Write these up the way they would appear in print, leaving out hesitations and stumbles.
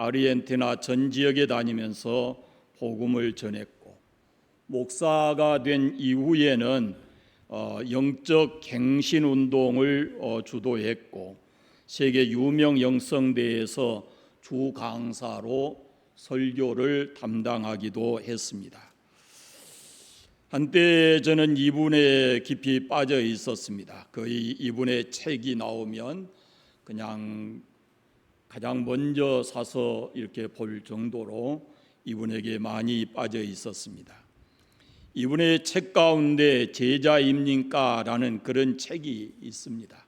아르헨티나 전 지역에 다니면서 복음을 전했고, 목사가 된 이후에는 영적 갱신 운동을 주도했고, 세계 유명 영성대에서 주 강사로 설교를 담당하기도 했습니다. 한때 저는 이분에 깊이 빠져 있었습니다. 거의 이분의 책이 나오면 그냥 가장 먼저 사서 이렇게 볼 정도로 이분에게 많이 빠져 있었습니다. 이분의 책 가운데 제자입니까라는 그런 책이 있습니다.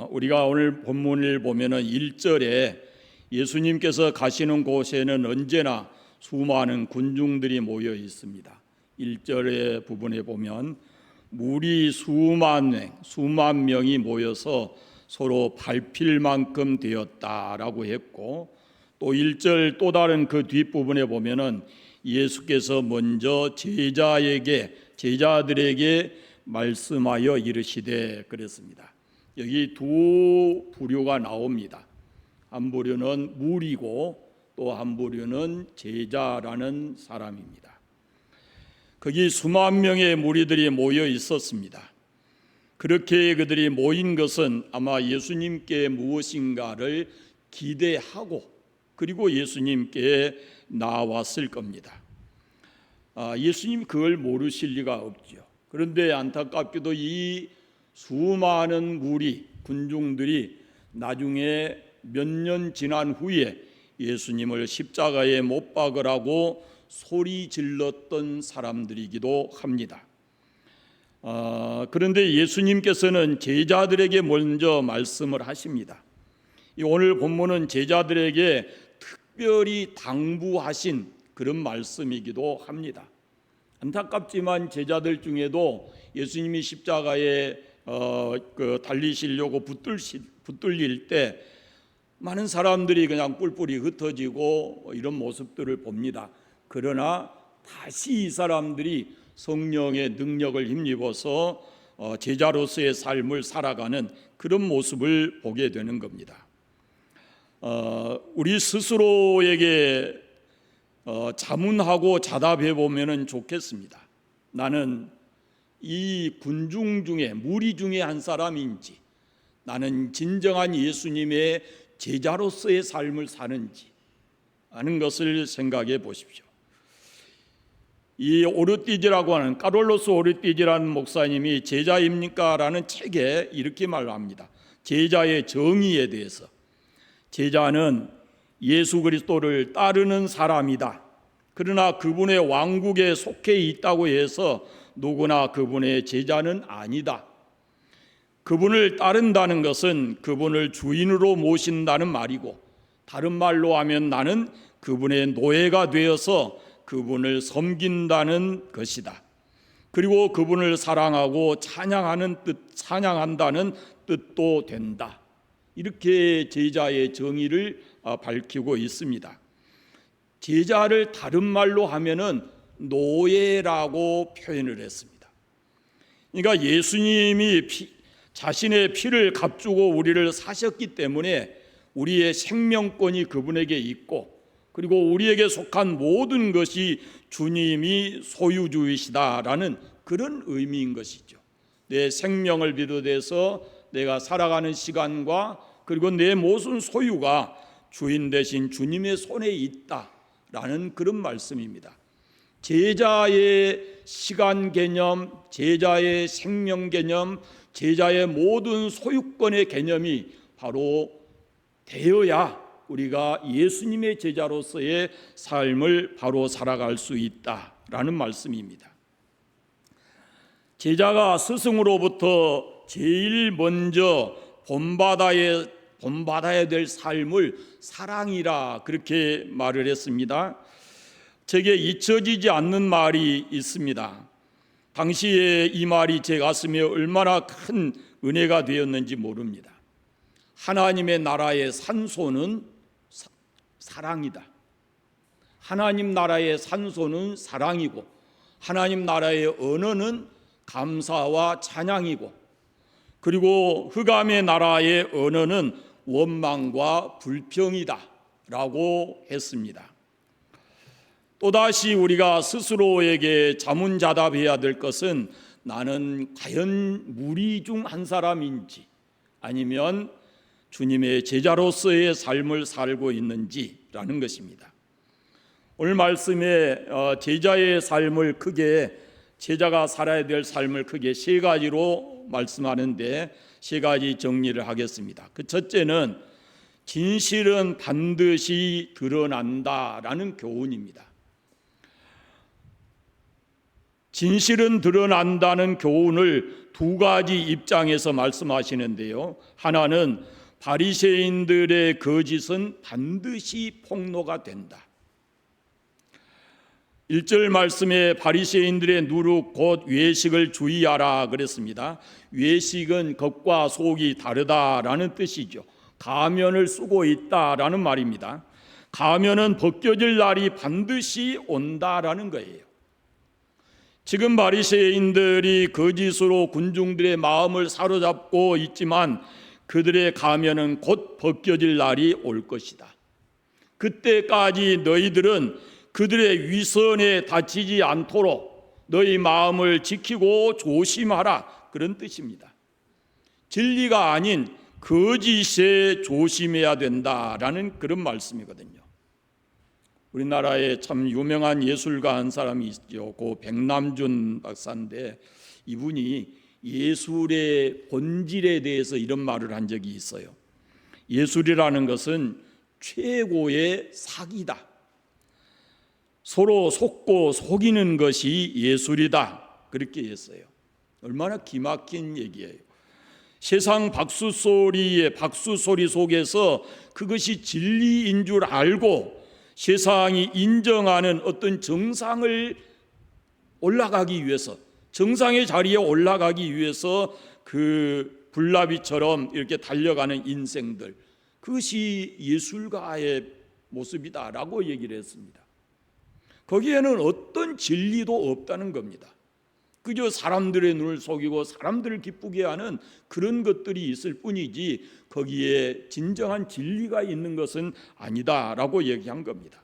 우리가 오늘 본문을 보면은 1절에 예수님께서 가시는 곳에는 언제나 수많은 군중들이 모여 있습니다. 1절의 부분에 보면 무리 수만 명이 모여서 서로 밟힐 만큼 되었다라고 했고, 또 1절 또 다른 그 뒷부분에 보면은 예수께서 먼저 제자들에게 말씀하여 이르시되 그랬습니다. 여기 두 부류가 나옵니다. 한 부류는 무리고 또 한 부류는 제자라는 사람입니다. 거기 수만 명의 무리들이 모여 있었습니다. 그렇게 그들이 모인 것은 아마 예수님께 무엇인가를 기대하고 그리고 예수님께 나왔을 겁니다. 예수님 그걸 모르실 리가 없죠. 그런데 안타깝게도 이 수많은 무리, 군중들이 나중에 몇 년 지난 후에 예수님을 십자가에 못 박으라고 소리 질렀던 사람들이기도 합니다. 그런데 예수님께서는 제자들에게 먼저 말씀을 하십니다. 오늘 본문은 제자들에게 특별히 당부하신 그런 말씀이기도 합니다. 안타깝지만 제자들 중에도 예수님이 십자가에 달리시려고 붙들릴 때 많은 사람들이 그냥 뿔뿔이 흩어지고 이런 모습들을 봅니다. 그러나 다시 이 사람들이 성령의 능력을 힘입어서 제자로서의 삶을 살아가는 그런 모습을 보게 되는 겁니다. 우리 스스로에게 자문하고 자답해 보면 좋겠습니다. 나는 이 군중 중에 무리 중에 한 사람인지, 나는 진정한 예수님의 제자로서의 삶을 사는지 하는 것을 생각해 보십시오. 이 오르띠지라고 하는 카롤로스 오르띠지라는 목사님이 제자입니까? 라는 책에 이렇게 말합니다. 제자의 정의에 대해서. 제자는 예수 그리스도를 따르는 사람이다. 그러나 그분의 왕국에 속해 있다고 해서 누구나 그분의 제자는 아니다. 그분을 따른다는 것은 그분을 주인으로 모신다는 말이고, 다른 말로 하면 나는 그분의 노예가 되어서 그분을 섬긴다는 것이다. 그리고 그분을 사랑하고 찬양한다는 뜻도 된다. 이렇게 제자의 정의를 밝히고 있습니다. 제자를 다른 말로 하면은 노예라고 표현을 했습니다. 그러니까 예수님이 자신의 피를 값주고 우리를 사셨기 때문에 우리의 생명권이 그분에게 있고, 그리고 우리에게 속한 모든 것이 주님이 소유주이시다라는 그런 의미인 것이죠. 내 생명을 비롯해서 내가 살아가는 시간과 그리고 내 모든 소유가 주인 되신 주님의 손에 있다라는 그런 말씀입니다. 제자의 시간 개념, 제자의 생명 개념, 제자의 모든 소유권의 개념이 바로 되어야 우리가 예수님의 제자로서의 삶을 바로 살아갈 수 있다라는 말씀입니다. 제자가 스승으로부터 제일 먼저 본받아야 될 삶을 사랑이라 그렇게 말을 했습니다. 제게 잊혀지지 않는 말이 있습니다. 당시에 이 말이 제 가슴에 얼마나 큰 은혜가 되었는지 모릅니다. 하나님의 나라의 산소는 사랑이다. 하나님 나라의 산소는 사랑이고, 하나님 나라의 언어는 감사와 찬양이고, 그리고 흑암의 나라의 언어는 원망과 불평이다라고 했습니다. 또다시 우리가 스스로에게 자문자답해야 될 것은 나는 과연 무리 중 한 사람인지 아니면 주님의 제자로서의 삶을 살고 있는지라는 것입니다. 오늘 말씀에 제자의 삶을 크게 제자가 살아야 될 삶을 크게 세 가지로 말씀하는데 세 가지 정리를 하겠습니다. 그 첫째는 진실은 반드시 드러난다라는 교훈입니다. 진실은 드러난다는 교훈을 두 가지 입장에서 말씀하시는데요. 하나는 바리새인들의 거짓은 반드시 폭로가 된다. 1절 말씀에 바리새인들의 누룩 곧 외식을 주의하라 그랬습니다. 외식은 겉과 속이 다르다라는 뜻이죠. 가면을 쓰고 있다라는 말입니다. 가면은 벗겨질 날이 반드시 온다라는 거예요. 지금 바리새인들이 거짓으로 군중들의 마음을 사로잡고 있지만 그들의 가면은 곧 벗겨질 날이 올 것이다. 그때까지 너희들은 그들의 위선에 다치지 않도록 너희 마음을 지키고 조심하라, 그런 뜻입니다. 진리가 아닌 거짓에 조심해야 된다라는 그런 말씀이거든요. 우리나라에 참 유명한 예술가 한 사람이 있죠. 고 백남준 박사인데 이분이 예술의 본질에 대해서 이런 말을 한 적이 있어요. 예술이라는 것은 최고의 사기다. 서로 속고 속이는 것이 예술이다. 그렇게 했어요. 얼마나 기막힌 얘기예요. 세상 박수소리 속에서 그것이 진리인 줄 알고 세상이 인정하는 어떤 정상을 올라가기 위해서, 정상의 자리에 올라가기 위해서 그 불나비처럼 이렇게 달려가는 인생들, 그것이 예술가의 모습이다라고 얘기를 했습니다. 거기에는 어떤 진리도 없다는 겁니다. 그저 사람들의 눈을 속이고 사람들을 기쁘게 하는 그런 것들이 있을 뿐이지 거기에 진정한 진리가 있는 것은 아니다라고 얘기한 겁니다.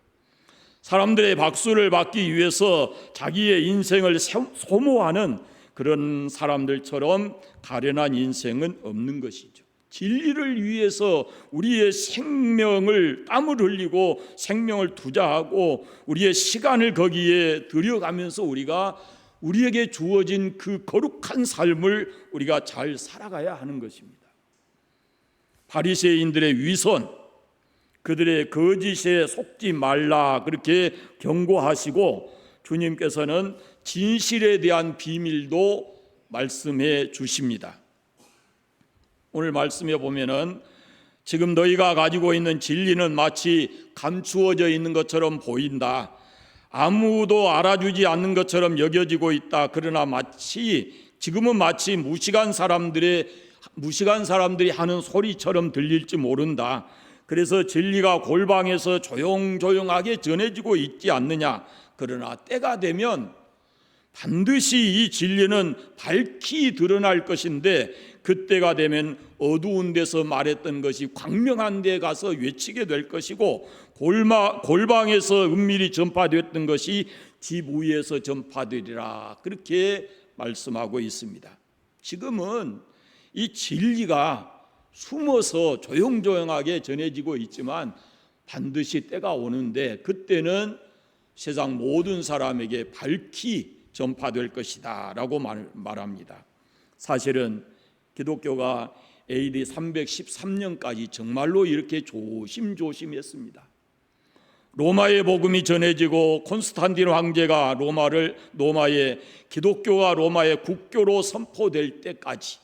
사람들의 박수를 받기 위해서 자기의 인생을 소모하는 그런 사람들처럼 가련한 인생은 없는 것이죠. 진리를 위해서 우리의 생명을, 땀을 흘리고 생명을 투자하고 우리의 시간을 거기에 들여가면서 우리에게 주어진 그 거룩한 삶을 우리가 잘 살아가야 하는 것입니다. 바리새인들의 위선, 그들의 거짓에 속지 말라 그렇게 경고하시고 주님께서는 진실에 대한 비밀도 말씀해 주십니다. 오늘 말씀에 보면은 지금 너희가 가지고 있는 진리는 마치 감추어져 있는 것처럼 보인다. 아무도 알아주지 않는 것처럼 여겨지고 있다. 그러나 지금은 마치 무식한 사람들이 하는 소리처럼 들릴지 모른다. 그래서 진리가 골방에서 조용조용하게 전해지고 있지 않느냐. 그러나 때가 되면 반드시 이 진리는 밝히 드러날 것인데 그때가 되면 어두운 데서 말했던 것이 광명한 데 가서 외치게 될 것이고 골방에서 은밀히 전파됐던 것이 집 위에서 전파되리라 그렇게 말씀하고 있습니다. 지금은 이 진리가 숨어서 조용조용하게 전해지고 있지만 반드시 때가 오는데 그때는 세상 모든 사람에게 밝히 전파될 것이다 라고 말합니다. 사실은 기독교가 AD 313년까지 정말로 이렇게 조심조심했습니다. 로마의 복음이 전해지고 콘스탄틴 황제가 기독교가 로마의 국교로 선포될 때까지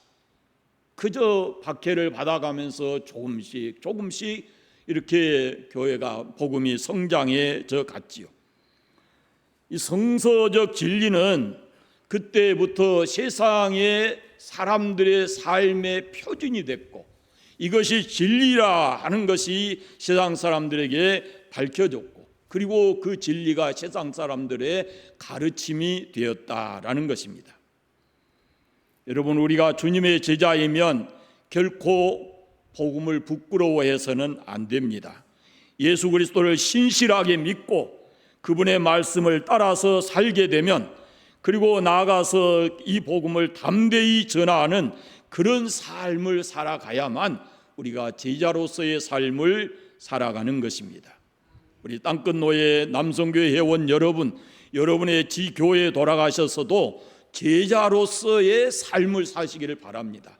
그저 박해를 받아가면서 조금씩 이렇게 교회가 복음이 성장해져 갔지요. 이 성서적 진리는 그때부터 세상의 사람들의 삶의 표준이 됐고 이것이 진리라 하는 것이 세상 사람들에게 밝혀졌고 그리고 그 진리가 세상 사람들의 가르침이 되었다라는 것입니다. 여러분, 우리가 주님의 제자이면 결코 복음을 부끄러워해서는 안 됩니다. 예수 그리스도를 신실하게 믿고 그분의 말씀을 따라서 살게 되면, 그리고 나아가서 이 복음을 담대히 전하는 그런 삶을 살아가야만 우리가 제자로서의 삶을 살아가는 것입니다. 우리 땅끝노예 남성교회 회원 여러분, 여러분의 지교회에 돌아가셔서도 제자로서의 삶을 사시기를 바랍니다.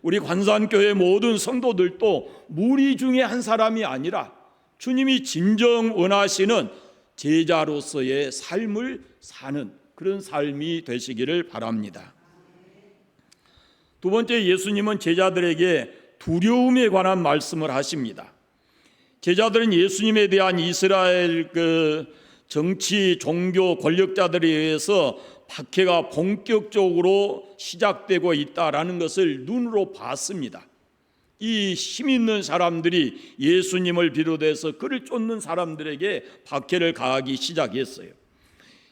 우리 관산교회 모든 성도들도 무리 중에 한 사람이 아니라 주님이 진정 원하시는 제자로서의 삶을 사는 그런 삶이 되시기를 바랍니다. 두 번째, 예수님은 제자들에게 두려움에 관한 말씀을 하십니다. 제자들은 예수님에 대한 이스라엘 정치, 종교 권력자들에 의해서 박해가 본격적으로 시작되고 있다라는 것을 눈으로 봤습니다. 이 힘 있는 사람들이 예수님을 비롯해서 그를 쫓는 사람들에게 박해를 가하기 시작했어요.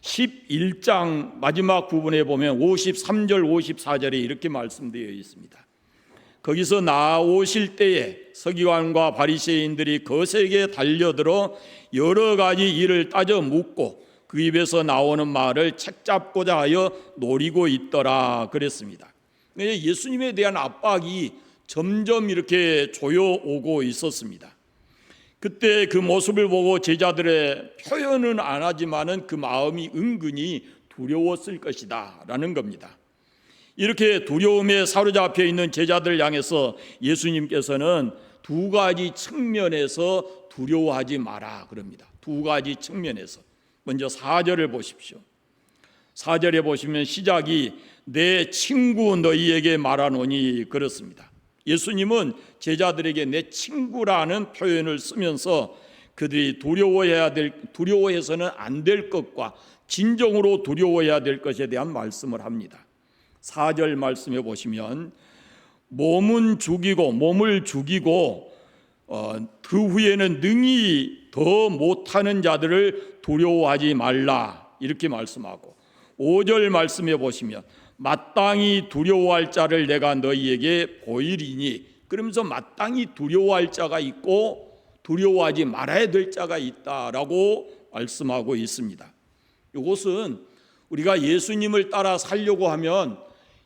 11장 마지막 부분에 보면 53절 54절에 이렇게 말씀되어 있습니다. 거기서 나오실 때에 서기관과 바리새인들이 거세게 달려들어 여러 가지 일을 따져 묻고 그 입에서 나오는 말을 책잡고자 하여 노리고 있더라 그랬습니다. 예수님에 대한 압박이 점점 이렇게 조여오고 있었습니다. 그때 그 모습을 보고 제자들의 표현은 안 하지만은 그 마음이 은근히 두려웠을 것이다 라는 겁니다. 이렇게 두려움에 사로잡혀 있는 제자들을 향해서 예수님께서는 두 가지 측면에서 두려워하지 마라 그럽니다. 두 가지 측면에서. 먼저 4절을 보십시오. 4절에 보시면 시작이 내 친구 너희에게 말하노니 그렇습니다. 예수님은 제자들에게 내 친구라는 표현을 쓰면서 그들이 두려워해서는 안 될 것과 진정으로 두려워해야 될 것에 대한 말씀을 합니다. 4절 말씀해 보시면 몸을 죽이고 그 후에는 능히 더 못하는 자들을 두려워하지 말라 이렇게 말씀하고, 5절 말씀해 보시면 마땅히 두려워할 자를 내가 너희에게 보이리니, 그러면서 마땅히 두려워할 자가 있고 두려워하지 말아야 될 자가 있다라고 말씀하고 있습니다. 이것은 우리가 예수님을 따라 살려고 하면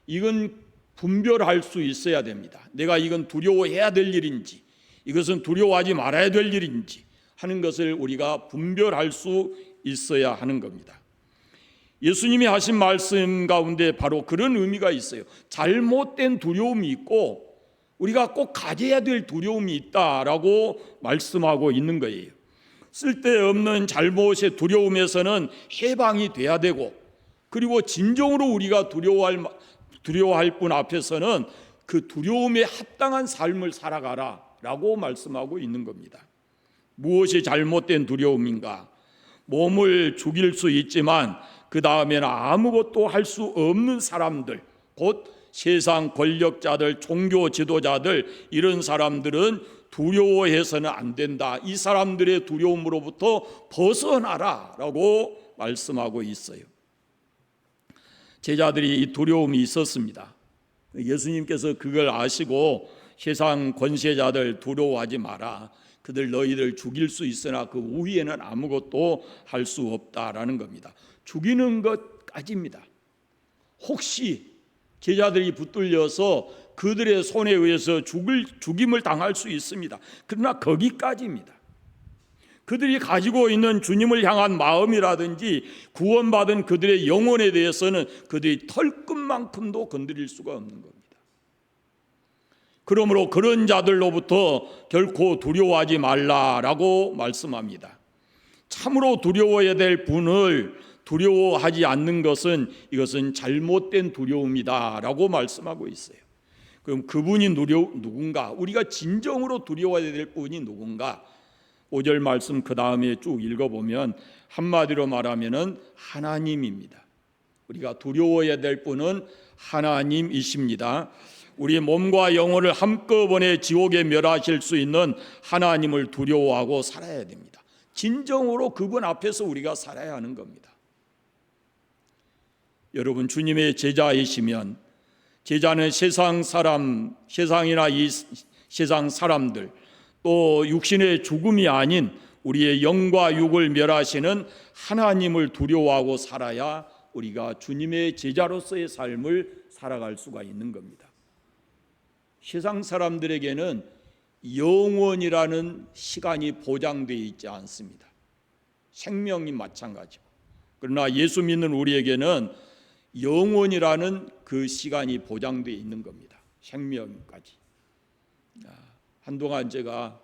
이건 분별할 수 있어야 됩니다. 내가 이건 두려워해야 될 일인지 이것은 두려워하지 말아야 될 일인지 하는 것을 우리가 분별할 수 있어야 하는 겁니다. 예수님이 하신 말씀 가운데 바로 그런 의미가 있어요. 잘못된 두려움이 있고 우리가 꼭 가져야 될 두려움이 있다라고 말씀하고 있는 거예요. 쓸데없는 잘못의 두려움에서는 해방이 돼야 되고, 그리고 진정으로 우리가 두려워할 분 앞에서는 그 두려움에 합당한 삶을 살아가라 라고 말씀하고 있는 겁니다. 무엇이 잘못된 두려움인가? 몸을 죽일 수 있지만 그 다음에는 아무것도 할 수 없는 사람들, 곧 세상 권력자들, 종교 지도자들, 이런 사람들은 두려워해서는 안 된다. 이 사람들의 두려움으로부터 벗어나라 라고 말씀하고 있어요. 제자들이 이 두려움이 있었습니다. 예수님께서 그걸 아시고 세상 권세자들 두려워하지 마라. 그들 너희들 죽일 수 있으나 그 후에는 아무것도 할 수 없다라는 겁니다. 죽이는 것까지입니다. 혹시 제자들이 붙들려서 그들의 손에 의해서 죽임을 당할 수 있습니다. 그러나 거기까지입니다. 그들이 가지고 있는 주님을 향한 마음이라든지 구원받은 그들의 영혼에 대해서는 그들이 털끝만큼도 건드릴 수가 없는 겁니다. 그러므로 그런 자들로부터 결코 두려워하지 말라라고 말씀합니다. 참으로 두려워해야 될 분을 두려워하지 않는 것은 이것은 잘못된 두려움이다라고 말씀하고 있어요. 그럼 그분이 누군가? 우리가 진정으로 두려워해야 될 분이 누군가? 5절 말씀 그 다음에 쭉 읽어보면 한마디로 말하면은 하나님입니다. 우리가 두려워해야 될 분은 하나님이십니다. 우리 몸과 영혼을 한꺼번에 지옥에 멸하실 수 있는 하나님을 두려워하고 살아야 됩니다. 진정으로 그분 앞에서 우리가 살아야 하는 겁니다. 여러분, 주님의 제자이시면, 제자는 세상이나 이 세상 사람들, 또 육신의 죽음이 아닌 우리의 영과 육을 멸하시는 하나님을 두려워하고 살아야 우리가 주님의 제자로서의 삶을 살아갈 수가 있는 겁니다. 세상 사람들에게는 영원이라는 시간이 보장되어 있지 않습니다. 생명이 마찬가지고. 그러나 예수 믿는 우리에게는 영원이라는 그 시간이 보장되어 있는 겁니다. 생명까지. 한동안 제가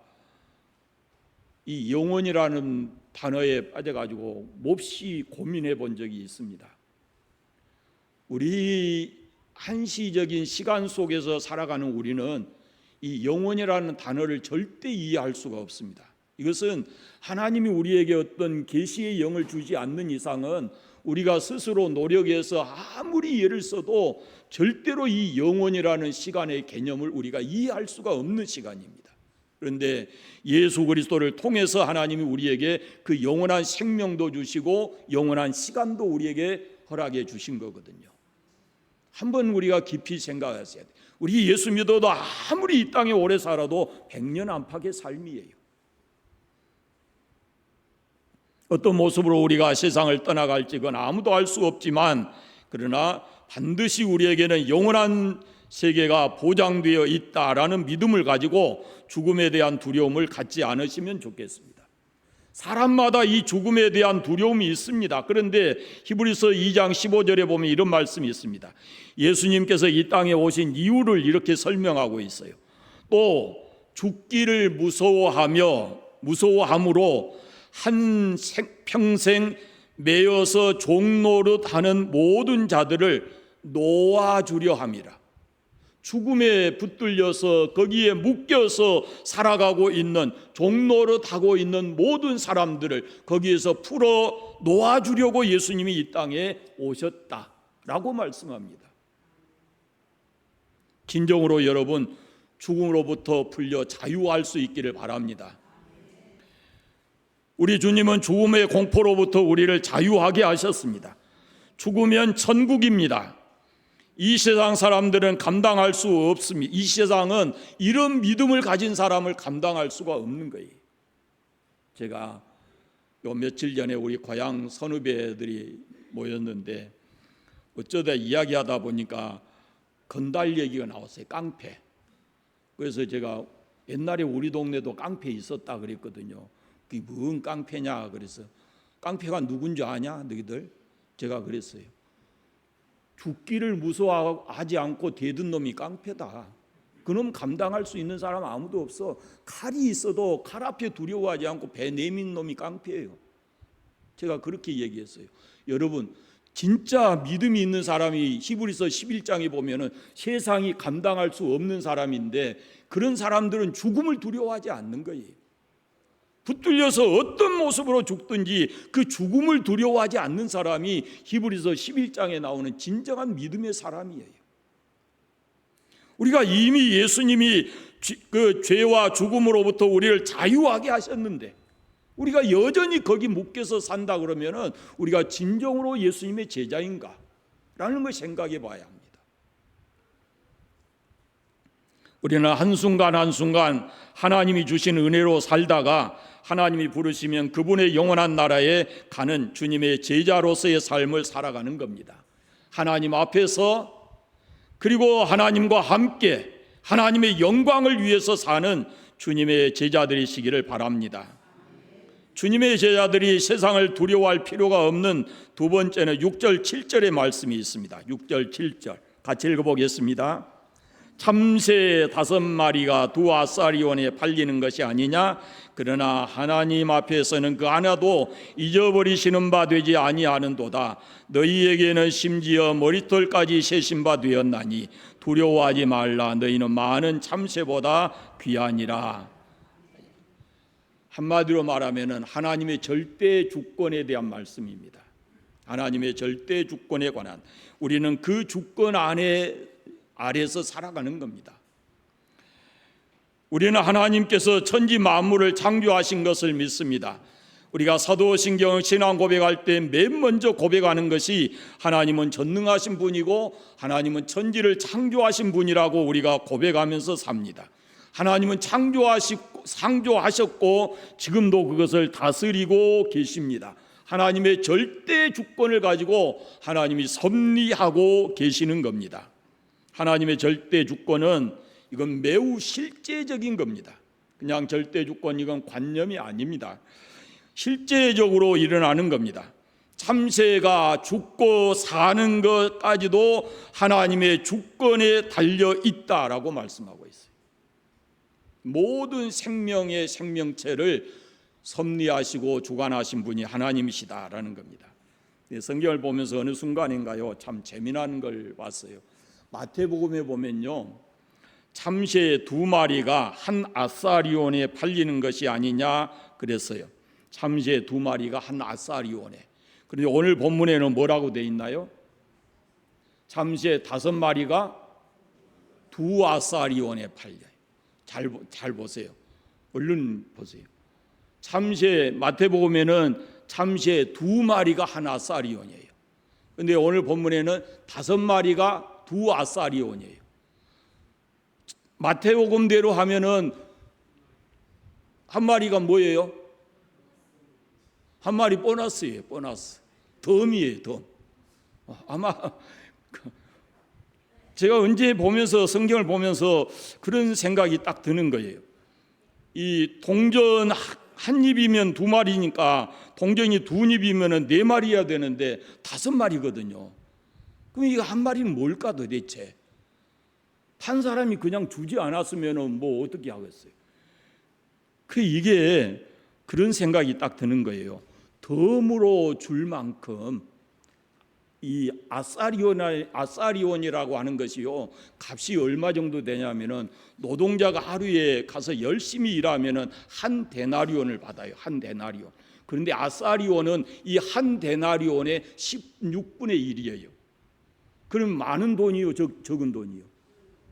이 영원이라는 단어에 빠져가지고 몹시 고민해 본 적이 있습니다. 우리 한시적인 시간 속에서 살아가는 우리는 이 영원이라는 단어를 절대 이해할 수가 없습니다. 이것은 하나님이 우리에게 어떤 계시의 영을 주지 않는 이상은 우리가 스스로 노력해서 아무리 예를 써도 절대로 이 영원이라는 시간의 개념을 우리가 이해할 수가 없는 시간입니다. 그런데 예수 그리스도를 통해서 하나님이 우리에게 그 영원한 생명도 주시고 영원한 시간도 우리에게 허락해 주신 거거든요. 한번 우리가 깊이 생각하셔야 돼요. 우리 예수 믿어도 아무리 이 땅에 오래 살아도 100년 안팎의 삶이에요. 어떤 모습으로 우리가 세상을 떠나갈지 그건 아무도 알 수 없지만, 그러나 반드시 우리에게는 영원한 세계가 보장되어 있다라는 믿음을 가지고 죽음에 대한 두려움을 갖지 않으시면 좋겠습니다. 사람마다 이 죽음에 대한 두려움이 있습니다. 그런데 히브리서 2장 15절에 보면 이런 말씀이 있습니다. 예수님께서 이 땅에 오신 이유를 이렇게 설명하고 있어요. 또 죽기를 무서워함으로 한 평생 매여서 종노릇 하는 모든 자들을 놓아주려 함이라. 죽음에 붙들려서 거기에 묶여서 살아가고 있는, 종노릇하고 있는 모든 사람들을 거기에서 풀어 놓아주려고 예수님이 이 땅에 오셨다라고 말씀합니다. 진정으로 여러분, 죽음으로부터 풀려 자유할 수 있기를 바랍니다. 우리 주님은 죽음의 공포로부터 우리를 자유하게 하셨습니다. 죽으면 천국입니다. 이 세상 사람들은 감당할 수 없습니다. 이 세상은 이런 믿음을 가진 사람을 감당할 수가 없는 거예요. 제가 요 며칠 전에 우리 고향 선후배들이 모였는데 어쩌다 이야기하다 보니까 건달 얘기가 나왔어요. 깡패. 그래서 제가 옛날에 우리 동네도 깡패 있었다 그랬거든요. 그게 뭔 깡패냐 그래서, 깡패가 누군지 아냐 너희들? 제가 그랬어요. 죽기를 무서워하지 않고 대든 놈이 깡패다. 그놈 감당할 수 있는 사람 아무도 없어. 칼이 있어도 칼 앞에 두려워하지 않고 배 내민 놈이 깡패예요. 제가 그렇게 얘기했어요. 여러분, 진짜 믿음이 있는 사람이 히브리서 11장에 보면은 세상이 감당할 수 없는 사람인데, 그런 사람들은 죽음을 두려워하지 않는 거예요. 붙들려서 어떤 모습으로 죽든지 그 죽음을 두려워하지 않는 사람이 히브리서 11장에 나오는 진정한 믿음의 사람이에요. 우리가 이미 예수님이 그 죄와 죽음으로부터 우리를 자유하게 하셨는데 우리가 여전히 거기 묶여서 산다 그러면은 우리가 진정으로 예수님의 제자인가? 라는 걸 생각해 봐야 합니다. 우리는 한순간 한순간 하나님이 주신 은혜로 살다가 하나님이 부르시면 그분의 영원한 나라에 가는 주님의 제자로서의 삶을 살아가는 겁니다. 하나님 앞에서, 그리고 하나님과 함께 하나님의 영광을 위해서 사는 주님의 제자들이시기를 바랍니다. 주님의 제자들이 세상을 두려워할 필요가 없는 두 번째는 6절 7절의 말씀이 있습니다. 6절 7절 같이 읽어보겠습니다. 참새 5마리가 두 아사리온에 팔리는 것이 아니냐? 그러나 하나님 앞에서는 그 하나도 잊어버리시는 바 되지 아니하는도다. 너희에게는 심지어 머리털까지 세신 바 되었나니 두려워하지 말라. 너희는 많은 참새보다 귀하니라. 한마디로 말하면 하나님의 절대 주권에 대한 말씀입니다. 하나님의 절대 주권에 관한, 우리는 그 주권 아래서 살아가는 겁니다. 우리는 하나님께서 천지 만물을 창조하신 것을 믿습니다. 우리가 사도신경 신앙 고백할 때 맨 먼저 고백하는 것이 하나님은 전능하신 분이고 하나님은 천지를 창조하신 분이라고 우리가 고백하면서 삽니다. 하나님은 창조하셨고 지금도 그것을 다스리고 계십니다. 하나님의 절대 주권을 가지고 하나님이 섭리하고 계시는 겁니다. 하나님의 절대 주권은 이건 매우 실제적인 겁니다. 그냥 절대 주권, 이건 관념이 아닙니다. 실제적으로 일어나는 겁니다. 참새가 죽고 사는 것까지도 하나님의 주권에 달려 있다라고 말씀하고 있어요. 모든 생명의 생명체를 섭리하시고 주관하신 분이 하나님이시다라는 겁니다. 성경을 보면서 어느 순간인가요? 참 재미난 걸 봤어요. 마태복음에 보면요, 참새 2마리가 한 아사리온에 팔리는 것이 아니냐 그랬어요. 참새 2마리가 한 아사리온에. 그런데 오늘 본문에는 뭐라고 되어 있나요? 참새 5마리가 2아사리온에 팔려요. 잘 보세요. 얼른 보세요. 참새, 마태복음에는 참새 2마리가 한 아사리온이에요. 그런데 오늘 본문에는 5마리가 2아사리온이에요. 마태복음대로 하면은 한 마리가 뭐예요? 한 마리 보너스예요. 보너스. 덤이에요. 덤. 아마 제가 언제 보면서, 성경을 보면서 그런 생각이 딱 드는 거예요. 이 동전 한 입이면 2마리니까 동전이 2입이면 4마리여야 되는데 5마리거든요. 그럼 이거 한 마리는 뭘까 도대체? 판 사람이 그냥 주지 않았으면 뭐 어떻게 하겠어요? 이게 그런 생각이 딱 드는 거예요. 덤으로 줄 만큼 이 아사리온이라고 하는 것이요, 값이 얼마 정도 되냐면은 노동자가 하루에 가서 열심히 일하면은 한 데나리온을 받아요. 한 데나리온. 그런데 아사리온은 이 한 데나리온의 16분의 1이에요. 그럼 많은 돈이요, 적은 돈이요?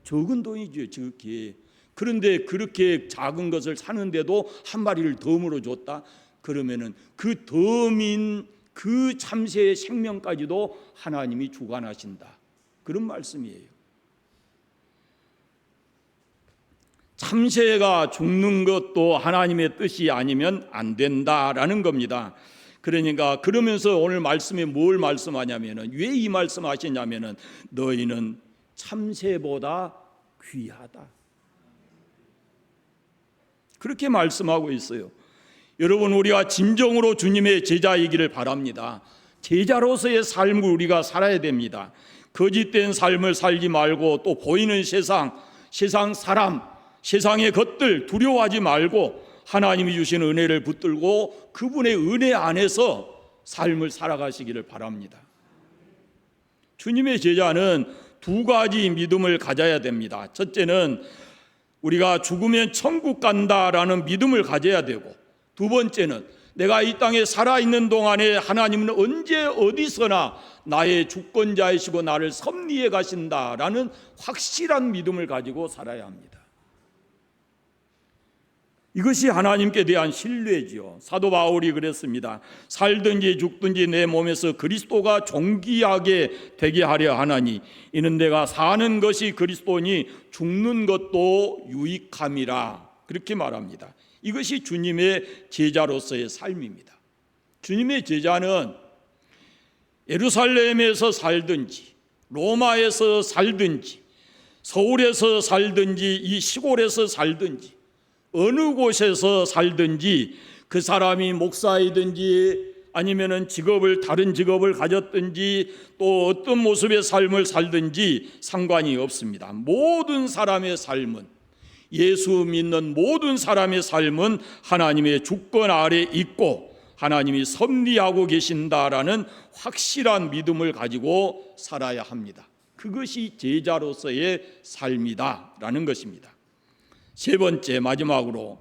적은 돈이죠, 적게. 그런데 그렇게 작은 것을 사는데도 한 마리를 덤으로 줬다? 그러면은 그 덤인 그 참새의 생명까지도 하나님이 주관하신다, 그런 말씀이에요. 참새가 죽는 것도 하나님의 뜻이 아니면 안 된다라는 겁니다. 그러니까 그러면서 오늘 말씀에 뭘 말씀하냐면은, 왜 이 말씀하시냐면은 너희는 참새보다 귀하다, 그렇게 말씀하고 있어요. 여러분, 우리가 진정으로 주님의 제자이기를 바랍니다. 제자로서의 삶을 우리가 살아야 됩니다. 거짓된 삶을 살지 말고, 또 보이는 세상 사람, 세상의 것들 두려워하지 말고 하나님이 주신 은혜를 붙들고 그분의 은혜 안에서 삶을 살아가시기를 바랍니다. 주님의 제자는 2가지 믿음을 가져야 됩니다. 첫째는 우리가 죽으면 천국 간다라는 믿음을 가져야 되고, 2번째는 내가 이 땅에 살아있는 동안에 하나님은 언제 어디서나 나의 주권자이시고 나를 섭리해 가신다라는 확실한 믿음을 가지고 살아야 합니다. 이것이 하나님께 대한 신뢰지요. 사도 바울이 그랬습니다. 살든지 죽든지 내 몸에서 그리스도가 존귀하게 되게 하려 하나니 이는 내가 사는 것이 그리스도니 죽는 것도 유익함이라, 그렇게 말합니다. 이것이 주님의 제자로서의 삶입니다. 주님의 제자는 예루살렘에서 살든지 로마에서 살든지 서울에서 살든지 이 시골에서 살든지 어느 곳에서 살든지, 그 사람이 목사이든지 아니면은 다른 직업을 가졌든지 또 어떤 모습의 삶을 살든지 상관이 없습니다. 모든 사람의 삶은, 예수 믿는 모든 사람의 삶은 하나님의 주권 아래 있고 하나님이 섭리하고 계신다라는 확실한 믿음을 가지고 살아야 합니다. 그것이 제자로서의 삶이다라는 것입니다. 3번째, 마지막으로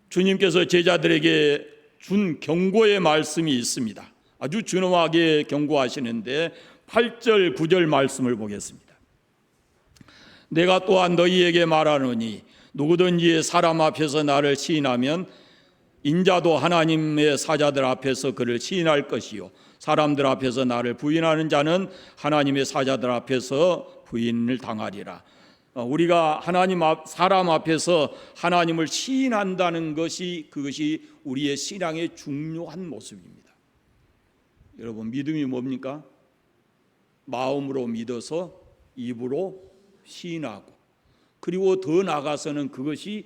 주님께서 제자들에게 준 경고의 말씀이 있습니다. 아주 준엄하게 경고하시는데 8절 9절 말씀을 보겠습니다. 내가 또한 너희에게 말하노니 누구든지 사람 앞에서 나를 시인하면 인자도 하나님의 사자들 앞에서 그를 시인할 것이요 사람들 앞에서 나를 부인하는 자는 하나님의 사자들 앞에서 부인을 당하리라. 우리가 사람 앞에서 하나님을 시인한다는 그것이 우리의 신앙의 중요한 모습입니다. 여러분, 믿음이 뭡니까? 마음으로 믿어서 입으로 시인하고, 그리고 더 나아가서는 그것이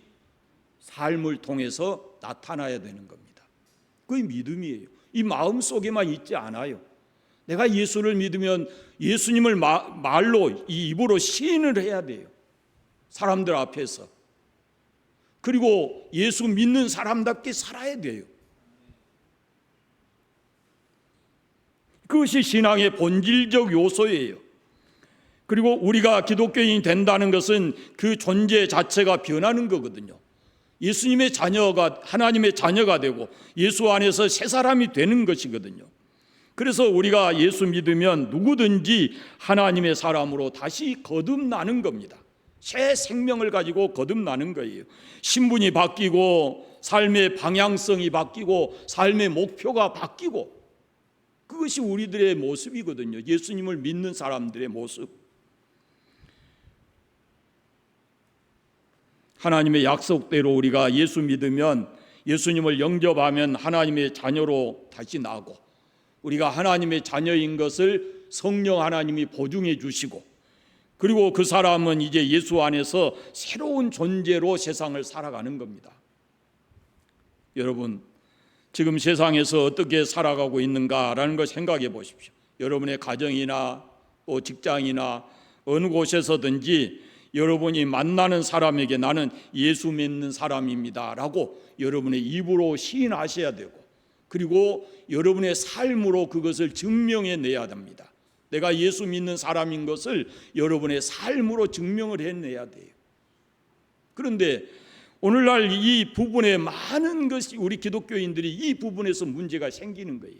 삶을 통해서 나타나야 되는 겁니다. 그게 믿음이에요. 이 마음 속에만 있지 않아요. 내가 예수를 믿으면 예수님을 말로, 이 입으로 시인을 해야 돼요. 사람들 앞에서. 그리고 예수 믿는 사람답게 살아야 돼요. 그것이 신앙의 본질적 요소예요. 그리고 우리가 기독교인이 된다는 것은 그 존재 자체가 변하는 거거든요. 예수님의 자녀가, 하나님의 자녀가 되고 예수 안에서 새 사람이 되는 것이거든요. 그래서 우리가 예수 믿으면 누구든지 하나님의 사람으로 다시 거듭나는 겁니다. 새 생명을 가지고 거듭나는 거예요. 신분이 바뀌고 삶의 방향성이 바뀌고 삶의 목표가 바뀌고, 그것이 우리들의 모습이거든요. 예수님을 믿는 사람들의 모습. 하나님의 약속대로 우리가 예수 믿으면, 예수님을 영접하면 하나님의 자녀로 다시 나고, 우리가 하나님의 자녀인 것을 성령 하나님이 보증해 주시고, 그리고 그 사람은 이제 예수 안에서 새로운 존재로 세상을 살아가는 겁니다. 여러분, 지금 세상에서 어떻게 살아가고 있는가라는 걸 생각해 보십시오. 여러분의 가정이나 또 직장이나 어느 곳에서든지 여러분이 만나는 사람에게 나는 예수 믿는 사람입니다 라고 여러분의 입으로 시인하셔야 되고, 그리고 여러분의 삶으로 그것을 증명해내야 됩니다. 내가 예수 믿는 사람인 것을 여러분의 삶으로 증명을 해내야 돼요. 그런데 오늘날 이 부분에 많은 것이, 우리 기독교인들이 이 부분에서 문제가 생기는 거예요.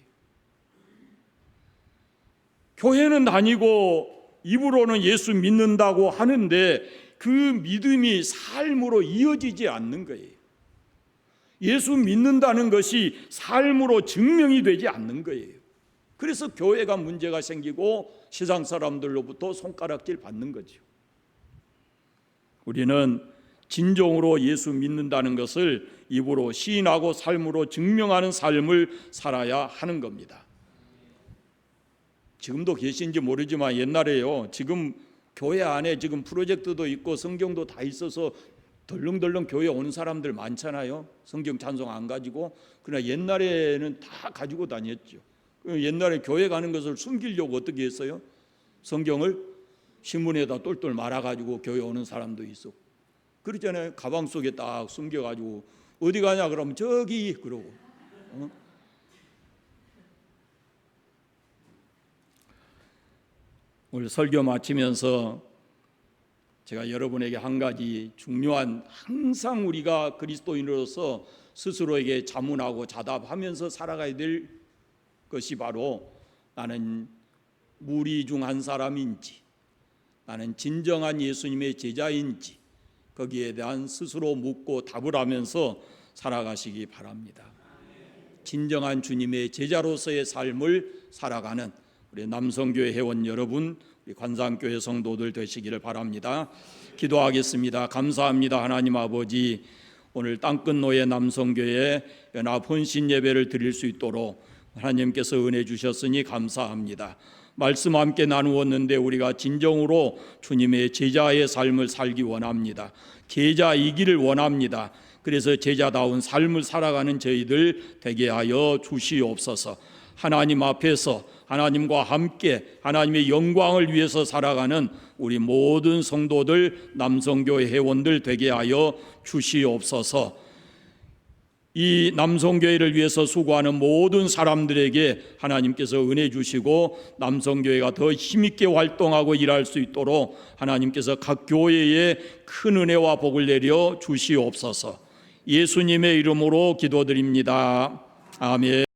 교회는 다니고 입으로는 예수 믿는다고 하는데 그 믿음이 삶으로 이어지지 않는 거예요. 예수 믿는다는 것이 삶으로 증명이 되지 않는 거예요. 그래서 교회가 문제가 생기고 세상 사람들로부터 손가락질 받는 거죠. 우리는 진정으로 예수 믿는다는 것을 입으로 시인하고 삶으로 증명하는 삶을 살아야 하는 겁니다. 지금도 계신지 모르지만 옛날에요, 지금 교회 안에 지금 프로젝트도 있고 성경도 다 있어서 덜렁덜렁 교회 오는 사람들 많잖아요. 성경 찬송 안 가지고. 그러나 옛날에는 다 가지고 다녔죠. 옛날에 교회 가는 것을 숨기려고 어떻게 했어요? 성경을 신문에다 똘똘 말아가지고 교회 오는 사람도 있었고, 그러잖아요. 가방 속에 딱 숨겨가지고 어디 가냐 그러면 저기 그러고. 오늘 설교 마치면서 제가 여러분에게 한 가지 중요한, 항상 우리가 그리스도인으로서 스스로에게 자문하고 자답하면서 살아가야 될 것이 바로, 나는 무리 중 한 사람인지, 나는 진정한 예수님의 제자인지, 거기에 대한 스스로 묻고 답을 하면서 살아가시기 바랍니다. 진정한 주님의 제자로서의 삶을 살아가는 우리 남성교회 회원 여러분, 우리 관상교회 성도들 되시기를 바랍니다. 기도하겠습니다. 감사합니다. 하나님 아버지, 오늘 땅끝노예 남성교회 연합 헌신 예배를 드릴 수 있도록 하나님께서 은혜 주셨으니 감사합니다. 말씀 함께 나누었는데 우리가 진정으로 주님의 제자의 삶을 살기 원합니다. 제자이기를 원합니다. 그래서 제자다운 삶을 살아가는 저희들 되게 하여 주시옵소서. 하나님 앞에서 하나님과 함께 하나님의 영광을 위해서 살아가는 우리 모든 성도들, 남성교회 회원들 되게 하여 주시옵소서. 이 남성교회를 위해서 수고하는 모든 사람들에게 하나님께서 은혜 주시고 남성교회가 더 힘있게 활동하고 일할 수 있도록 하나님께서 각 교회에 큰 은혜와 복을 내려 주시옵소서. 예수님의 이름으로 기도드립니다. 아멘.